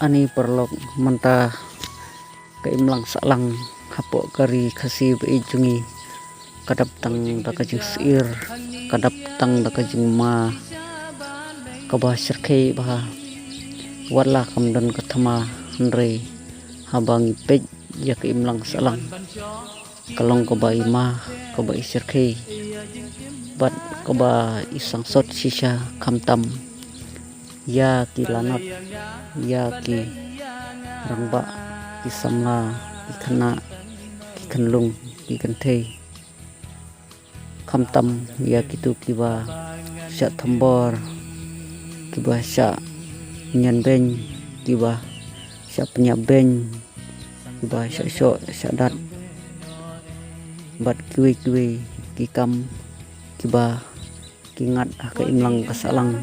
ani perlok mentah keimlang salang hapok kari kasi beijungi kadap tang dakajing sir kadap tang dakajing ma kabah serkei bah wala kamdan katama andre habang pej ya keimlang salang kalong kaba ima kaba serkei bat kaba isang sot sisa kamtam ya ki lanot ya ki rangba ki samla ki khana ki khanlung ki kantei kamtam ya kitu kiba sya thambor kiba sya nyan ben kiba sya penya ben kiba sya syo sya dat bat kiwi kikam kiba kingat ka imlang kasalang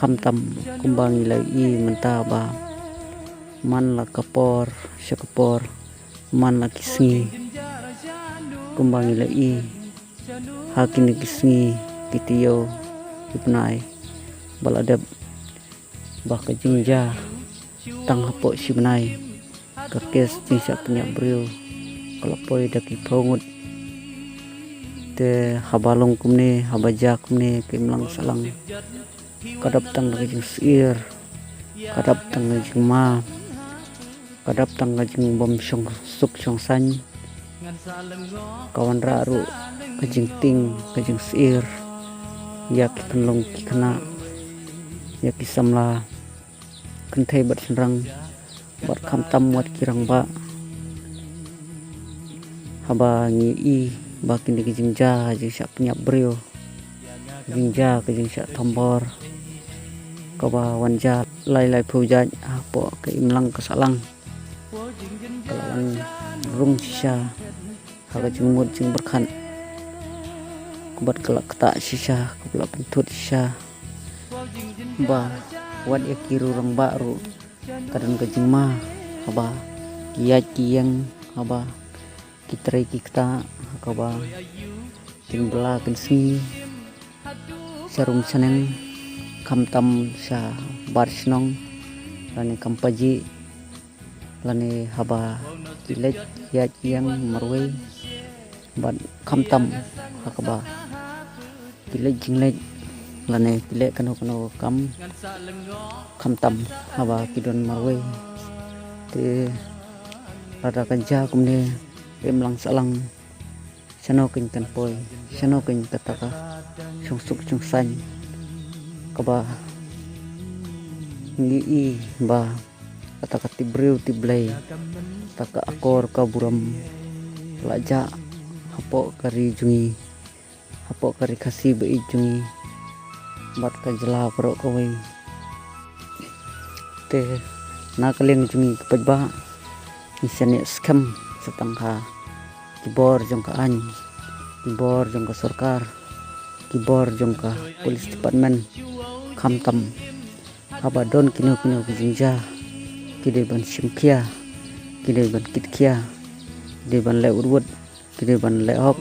kamtam kumbang ilai mentah ba man la kapor syakapor man la kisngi kumbang ilai hakin kisngi kitiyo ipnai baladab bah kajingja tang hapok sibnai kakes tinsa punya brio kalapoi daki pongut te habalong kumne habaja kumne kimlang salang kadap tang kajing sir kadap tang kajing ma kadap tang kajing bom syong suk syong san kawan raru kajing ting kajing sir ya ki kanlong ki kana ya ki samla kentai bat senrang bat kamtam wat kirang ba haba ngi bakin di kajing ja kajing syak penyap brio kajing ja kajing syak thambor kaba wanja lai puja apo ke imlang kasalang kalang rung sisa haga jengmut jeng berkhan kubat kelak ketak sisa kubat pentut sisa ba wat ya kiru rang baru kadang kajing ma haba kiat kiyang haba kitrai kita kaba timbla kensi sarum saneng kamtam sa barsnong lani kampaji lani haba kilet ya yang marwei bat kamtam hakaba kilet jinglet lani kilet kano kamtam haba kidon marwei te rada kanja kumne emlang salang sano kin tanpoi sano kin kataka sungsuk sungsan kaba ngi ba kataka tibreu tiblay taka akor kaburam laja hapok kari jungi hapok kari kasi bei jungi bat ka jela pro kawai te nakaleng jungi kapajba isane skam setangka kibor jongka an kibor jongka sarkar kibor jongka police department kamtam haba don kino kijingja kide ban simkia kide ban kitkia kide ban le urwut kide ban le hok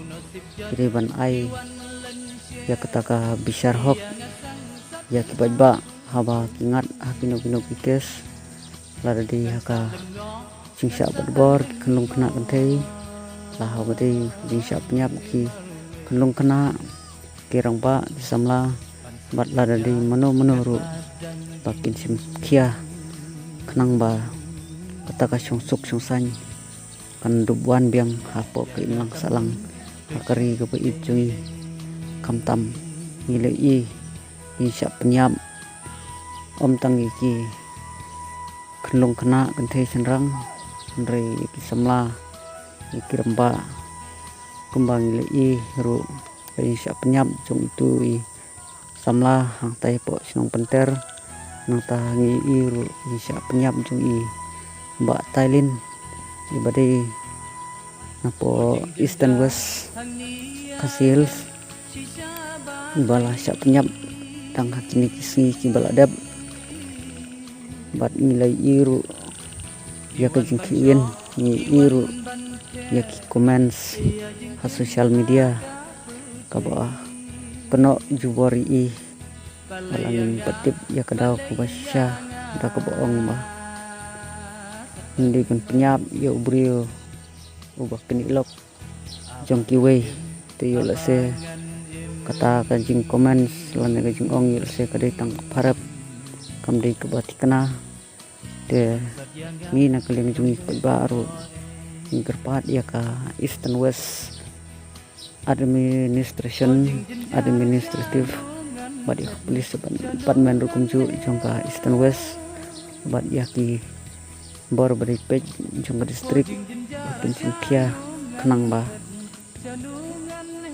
kide ban ai ya ketaka bisar hok ya kibajba haba kingat hakino kikes lada di haka singsa badbor kenlung kena kentai lah hawade singsa penyap ki kenlung kena kirang ba samla bat lada di mano bakin sim kia kenang ba kataka sungsuk sungsan kan dubuan biang hapo ke imlang salang hakari ke pe ijui kamtam ngilei singsa penyap om tangi ki kenlung kena kentai senrang andre ki samla ki ramba kembang lei ru sya penyap jong itu samla hang tai po sinong penter nang ta ngi ru sya penyap jong mbak Thailand ibade napo Eastern West kasil bala sya penyap tang hakini kisi ki baladab bat nilai iru ya kejingkiin ni iru ya ki comments ha social media kaba peno jubori alangin patip ya kadau kubasya dah kebohong bah hindi kan penyap ya ubrio ubah kenilok jong kiwei tu yo lase kata kanjing komen lan kanjing ong yo lase kadai tang parap kam dei kebati kena de mi na kaling jungi baru ingkerpat ya ka east and west administrative bad ya police department rukum ju jong ka east and west bad ya ki bor bari pej jong ka district pensin kia kenang ba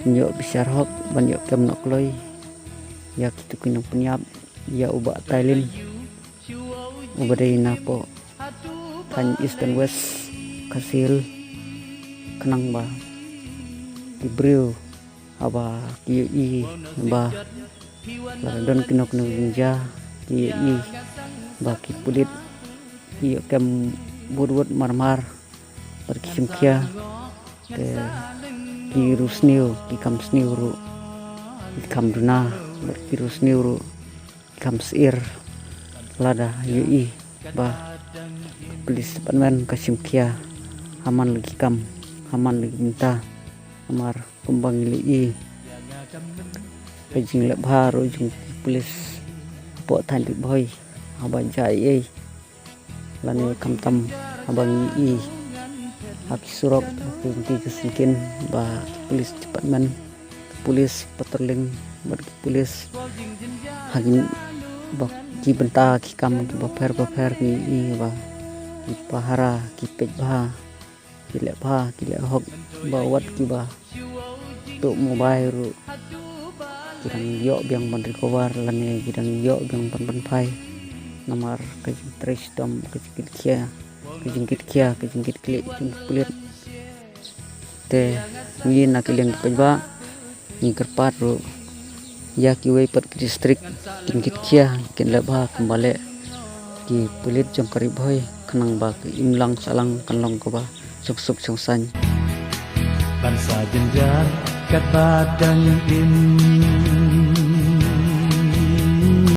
nyok bisar hok ban yok kem nok loy ya kitu kinong penyap ya uba tailin ubadai na po tan east and west kasil kenang ba ibriu aba ki ba don kinok nungja ki ba ki pulit ki kem bud marmar berkisim kia ke ki rusniu ki kam sniu ru ki kam duna ki rusniu ru ki kam sir lada yui ba polis departemen kasim kia aman lagi kam aman lagi minta amar kumbang ili pejing lek baru jung polis po tandi boy abang jai lani kam tam abang i aki surok kunti kesinkin ba polis departemen polis patrolling bagi polis hagin ba ki benta ki kam ki baper ki i ba ki pahara ki pej ba ki lek hok ba wat ki ba tu mobile ru kidang yok biang ban recover lani kidang yok biang ban pai namar kajing trace dom kajing kia kajing klik jung kulit te ngin nak liang pejba ngkerpat ru ya ki wei pat ki district kingkit kia kin lebha kembali ki pulit jong karib hoy kenang ba ki imlang salang kanlong ko ba suk songsan bangsa jenjar kat badan in